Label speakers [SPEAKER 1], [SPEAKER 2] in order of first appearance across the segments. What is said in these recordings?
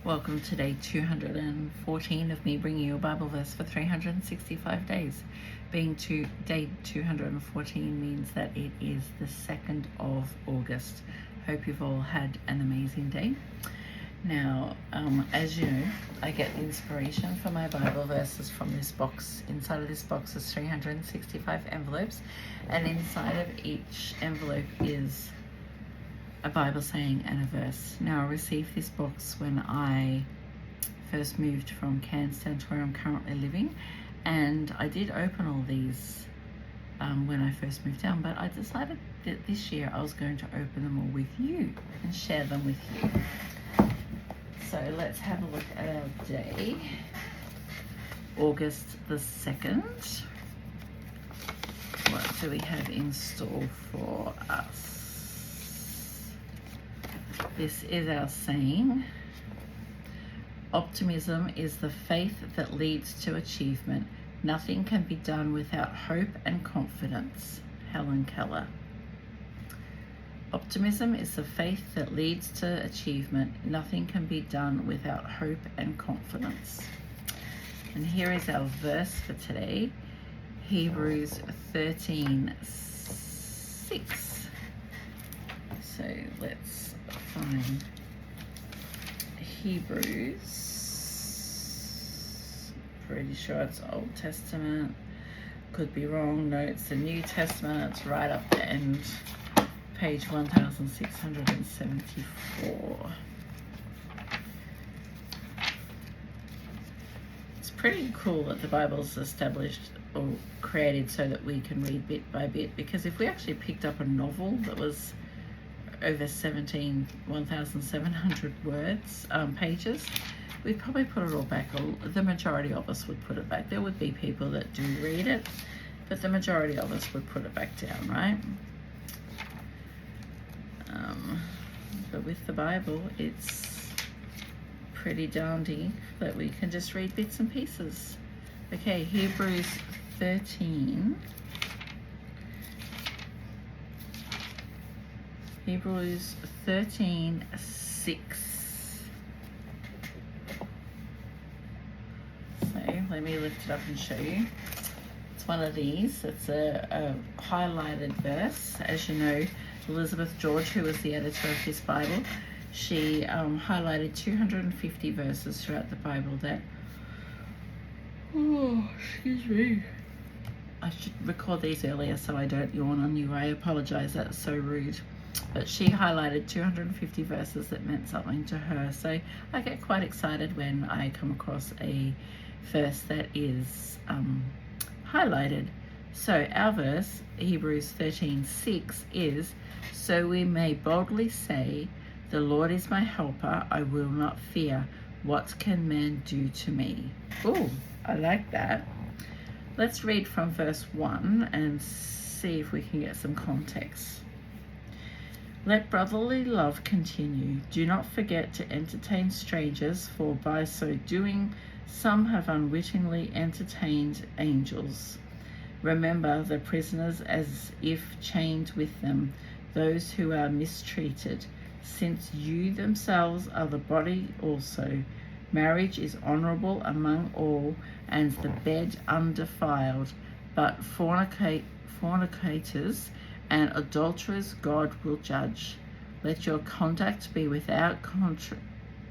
[SPEAKER 1] Welcome to day 214 of me bringing you a Bible verse for 365 days. Being to day 214 means that it is the 2nd of August. Hope you've all had an amazing day. Now, as you know, I get inspiration for my Bible verses from this box. Inside of this box is 365 envelopes, and inside of each envelope is a Bible saying and a verse. Now, I received this box when I first moved from Cairns down to where I'm currently living, and I did open all these when I first moved down, but I decided that this year I was going to open them all with you and share them with you. So let's have a look at our day, August the 2nd. What do we have in store for us? This is our saying. Optimism is the faith that leads to achievement. Nothing can be done without hope and confidence. Helen Keller. Optimism is the faith that leads to achievement. Nothing can be done without hope and confidence. And here is our verse for today, Hebrews 13:6. So let's find Hebrews. Pretty sure it's Old Testament. Could be wrong. No, it's the New Testament. It's right up the end. Page 1674. It's pretty cool that the Bible's established or created so that we can read bit by bit, because if we actually picked up a novel that was over 1,700 words, pages, we'd probably put it all back. The majority of us would put it back. There would be people that do read it, but the majority of us would put it back down, right? But with the Bible, it's pretty dandy that we can just read bits and pieces. Okay, Hebrews 13. Hebrews 13:6. So let me lift it up and show you. It's one of these. It's a highlighted verse. As you know, Elizabeth George, who was the editor of this Bible, she highlighted 250 verses throughout the Bible that, excuse me, I should record these earlier so I don't yawn on you. I apologize, that's so rude. But she highlighted 250 verses that meant something to her. So I get quite excited when I come across a verse that is highlighted. So our verse, Hebrews 13:6, is, "So we may boldly say, the Lord is my helper, I will not fear. What can man do to me?" Oh, I like that. Let's read from verse 1 and see if we can get some context. "Let brotherly love continue. Do not forget to entertain strangers, for by so doing some have unwittingly entertained angels. Remember the prisoners as if chained with them, those who are mistreated, since you themselves are the body also. Marriage is honorable among all, and the bed undefiled, but fornicators and adulterers God will judge. Let your conduct be without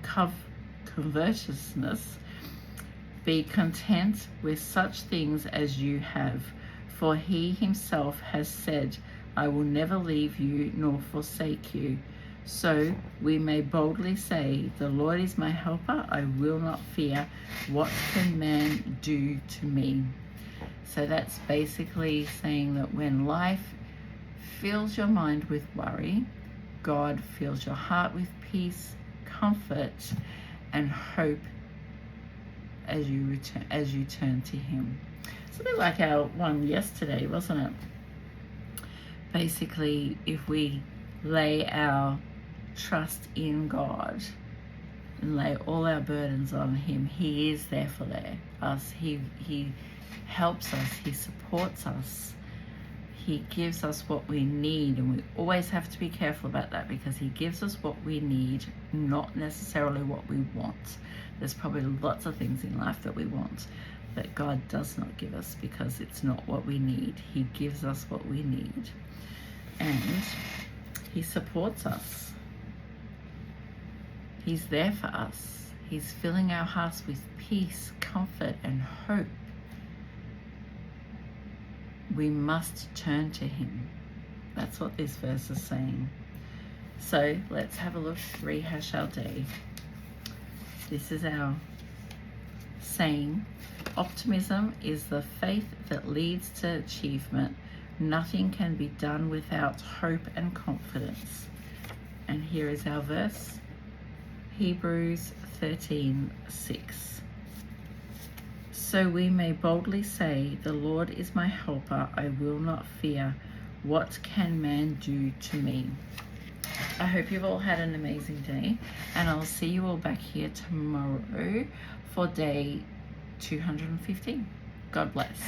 [SPEAKER 1] covetousness. Be content with such things as you have, for he himself has said, I will never leave you nor forsake you. So we may boldly say, the Lord is my helper, I will not fear. What can man do to me?" So that's basically saying that when life fills your mind with worry, God fills your heart with peace, comfort, and hope as you turn to him. It's a bit like our one yesterday, wasn't it? Basically, if we lay our trust in God and lay all our burdens on him, he is there for us. He helps us, he supports us, He gives us what we need, and we always have to be careful about that, because he gives us what we need, not necessarily what we want. There's probably lots of things in life that we want, but God does not give us, because it's not what we need. He gives us what we need, and he supports us. He's there for us. He's filling our hearts with peace, comfort, and hope. We must turn to him. That's what this verse is saying. So let's have a look, rehash our day. This is our saying. Optimism is the faith that leads to achievement. Nothing can be done without hope and confidence. And here is our verse, Hebrews 13:6. So we may boldly say, the Lord is my helper, I will not fear. What can man do to me? I hope you've all had an amazing day, and I'll see you all back here tomorrow for day 215. God bless.